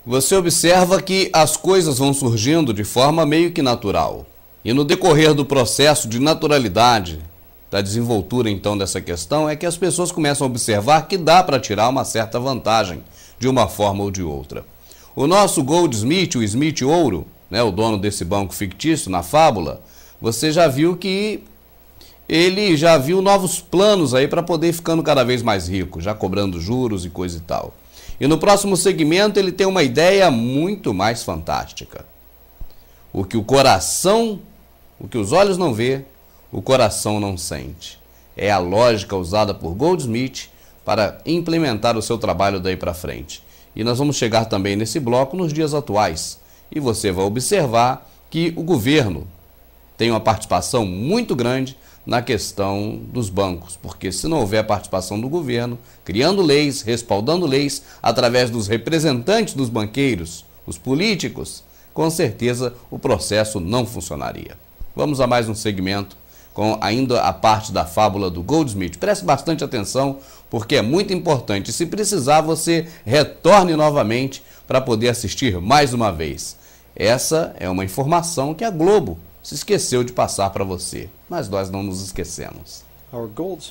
Você observa que as coisas vão surgindo de forma meio que natural. E no decorrer do processo de naturalidade, da desenvoltura então dessa questão, é que as pessoas começam a observar que dá para tirar uma certa vantagem de uma forma ou de outra. O nosso Goldsmith, o Smith Ouro, né, o dono desse banco fictício na fábula, você já viu que ele já viu novos planos aí para poder ir ficando cada vez mais rico, já cobrando juros e coisa e tal. E no próximo segmento ele tem uma ideia muito mais fantástica. O que o coração, o que os olhos não vê, o coração não sente. É a lógica usada por Goldsmith para implementar o seu trabalho daí para frente. E nós vamos chegar também nesse bloco nos dias atuais. E você vai observar que o governo tem uma participação muito grande na questão dos bancos, porque se não houver participação do governo, criando leis, respaldando leis, através dos representantes dos banqueiros, os políticos, com certeza o processo não funcionaria. Vamos a mais um segmento com ainda a parte da fábula do Goldsmith. Preste bastante atenção, porque é muito importante. Se precisar, você retorne novamente para poder assistir mais uma vez. Essa é uma informação que a Globo se esqueceu de passar para você, mas nós não nos esquecemos.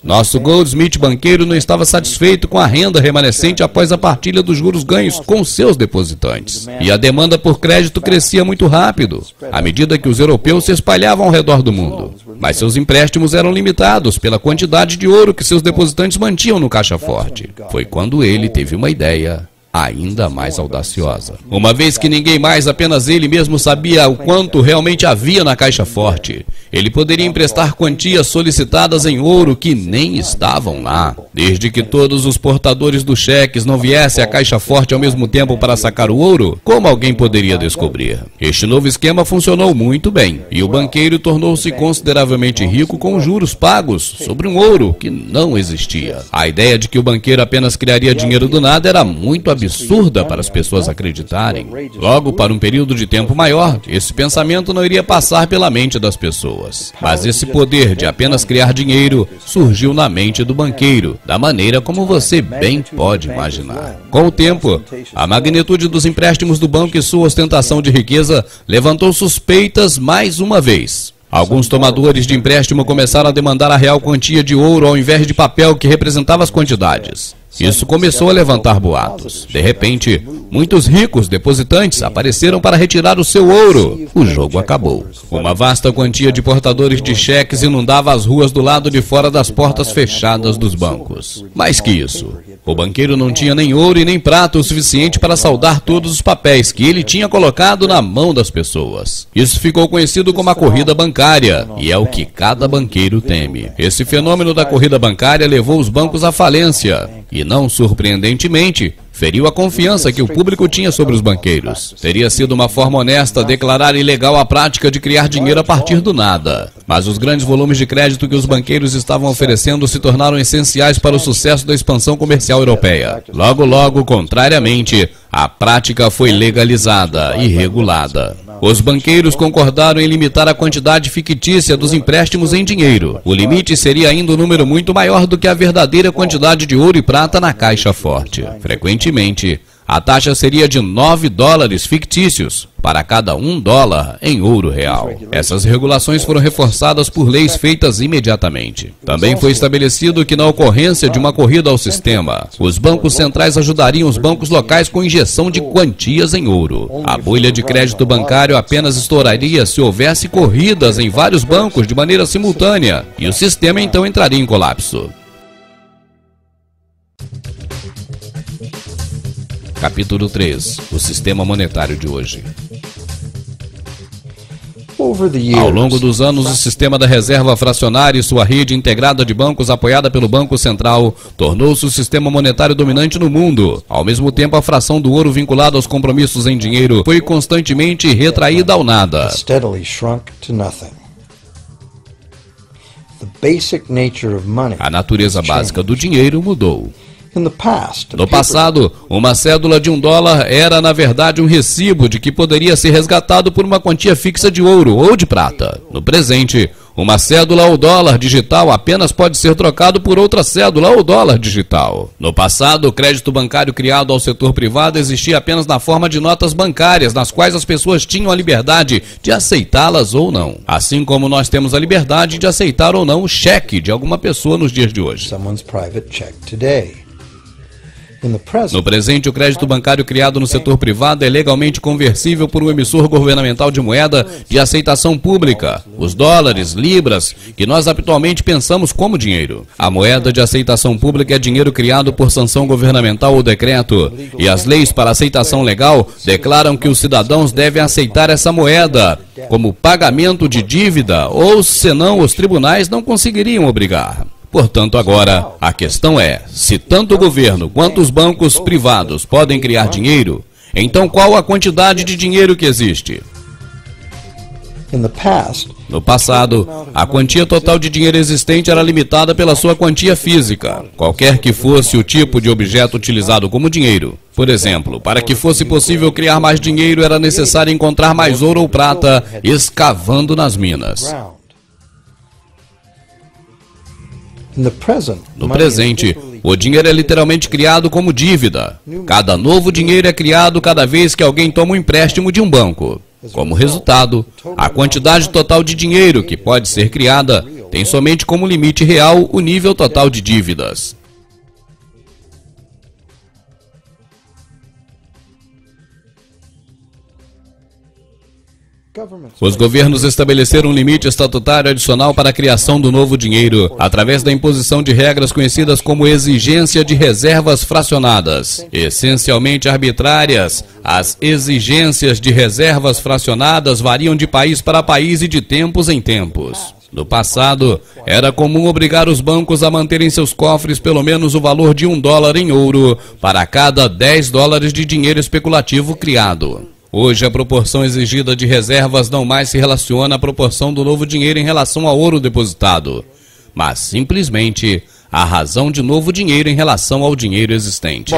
Nosso Goldsmith banqueiro não estava satisfeito com a renda remanescente após a partilha dos juros ganhos com seus depositantes. E a demanda por crédito crescia muito rápido, à medida que os europeus se espalhavam ao redor do mundo. Mas seus empréstimos eram limitados pela quantidade de ouro que seus depositantes mantinham no caixa forte. Foi quando ele teve uma ideia ainda mais audaciosa. Uma vez que ninguém mais, apenas ele mesmo sabia o quanto realmente havia na caixa forte, ele poderia emprestar quantias solicitadas em ouro que nem estavam lá. Desde que todos os portadores dos cheques não viessem à caixa forte ao mesmo tempo para sacar o ouro, como alguém poderia descobrir? Este novo esquema funcionou muito bem, e o banqueiro tornou-se consideravelmente rico com juros pagos sobre um ouro que não existia. A ideia de que o banqueiro apenas criaria dinheiro do nada era muito absurda para as pessoas acreditarem. Logo, para um período de tempo maior, esse pensamento não iria passar pela mente das pessoas. Mas esse poder de apenas criar dinheiro surgiu na mente do banqueiro, da maneira como você bem pode imaginar. Com o tempo, a magnitude dos empréstimos do banco e sua ostentação de riqueza levantou suspeitas mais uma vez. Alguns tomadores de empréstimo começaram a demandar a real quantia de ouro ao invés de papel que representava as quantidades. Isso começou a levantar boatos. De repente, muitos ricos depositantes apareceram para retirar o seu ouro. O jogo acabou. Uma vasta quantia de portadores de cheques inundava as ruas do lado de fora das portas fechadas dos bancos. Mais que isso, o banqueiro não tinha nem ouro e nem prata o suficiente para saldar todos os papéis que ele tinha colocado na mão das pessoas. Isso ficou conhecido como a corrida bancária, e é o que cada banqueiro teme. Esse fenômeno da corrida bancária levou os bancos à falência. E não surpreendentemente, feriu a confiança que o público tinha sobre os banqueiros. Teria sido uma forma honesta declarar ilegal a prática de criar dinheiro a partir do nada. Mas os grandes volumes de crédito que os banqueiros estavam oferecendo se tornaram essenciais para o sucesso da expansão comercial europeia. Logo, logo, contrariamente, a prática foi legalizada e regulada. Os banqueiros concordaram em limitar a quantidade fictícia dos empréstimos em dinheiro. O limite seria ainda um número muito maior do que a verdadeira quantidade de ouro e prata na caixa forte. Frequentemente, a taxa seria de $9 fictícios para cada $1 em ouro real. Essas regulações foram reforçadas por leis feitas imediatamente. Também foi estabelecido que na ocorrência de uma corrida ao sistema, os bancos centrais ajudariam os bancos locais com injeção de quantias em ouro. A bolha de crédito bancário apenas estouraria se houvesse corridas em vários bancos de maneira simultânea, e o sistema então entraria em colapso. Capítulo 3. O sistema monetário de hoje. Ao longo dos anos, o sistema da reserva fracionária e sua rede integrada de bancos apoiada pelo Banco Central tornou-se o sistema monetário dominante no mundo. Ao mesmo tempo, a fração do ouro vinculada aos compromissos em dinheiro foi constantemente retraída ao nada. A natureza básica do dinheiro mudou. No passado, uma cédula de $1 era, na verdade, um recibo de que poderia ser resgatado por uma quantia fixa de ouro ou de prata. No presente, uma cédula ou dólar digital apenas pode ser trocado por outra cédula ou dólar digital. No passado, o crédito bancário criado ao setor privado existia apenas na forma de notas bancárias, nas quais as pessoas tinham a liberdade de aceitá-las ou não. Assim como nós temos a liberdade de aceitar ou não o cheque de alguma pessoa nos dias de hoje. No presente, o crédito bancário criado no setor privado é legalmente conversível por um emissor governamental de moeda de aceitação pública, os dólares, libras, que nós habitualmente pensamos como dinheiro. A moeda de aceitação pública é dinheiro criado por sanção governamental ou decreto, e as leis para aceitação legal declaram que os cidadãos devem aceitar essa moeda como pagamento de dívida, ou senão os tribunais não conseguiriam obrigar. Portanto, agora, a questão é, se tanto o governo quanto os bancos privados podem criar dinheiro, então qual a quantidade de dinheiro que existe? No passado, a quantia total de dinheiro existente era limitada pela sua quantia física, qualquer que fosse o tipo de objeto utilizado como dinheiro. Por exemplo, para que fosse possível criar mais dinheiro, era necessário encontrar mais ouro ou prata escavando nas minas. No presente, o dinheiro é literalmente criado como dívida. Cada novo dinheiro é criado cada vez que alguém toma um empréstimo de um banco. Como resultado, a quantidade total de dinheiro que pode ser criada tem somente como limite real o nível total de dívidas. Os governos estabeleceram um limite estatutário adicional para a criação do novo dinheiro, através da imposição de regras conhecidas como exigência de reservas fracionadas. Essencialmente arbitrárias, as exigências de reservas fracionadas variam de país para país e de tempos em tempos. No passado, era comum obrigar os bancos a manterem seus cofres pelo menos o valor de $1 em ouro para cada $10 de dinheiro especulativo criado. Hoje, a proporção exigida de reservas não mais se relaciona à proporção do novo dinheiro em relação ao ouro depositado, mas simplesmente à razão de novo dinheiro em relação ao dinheiro existente.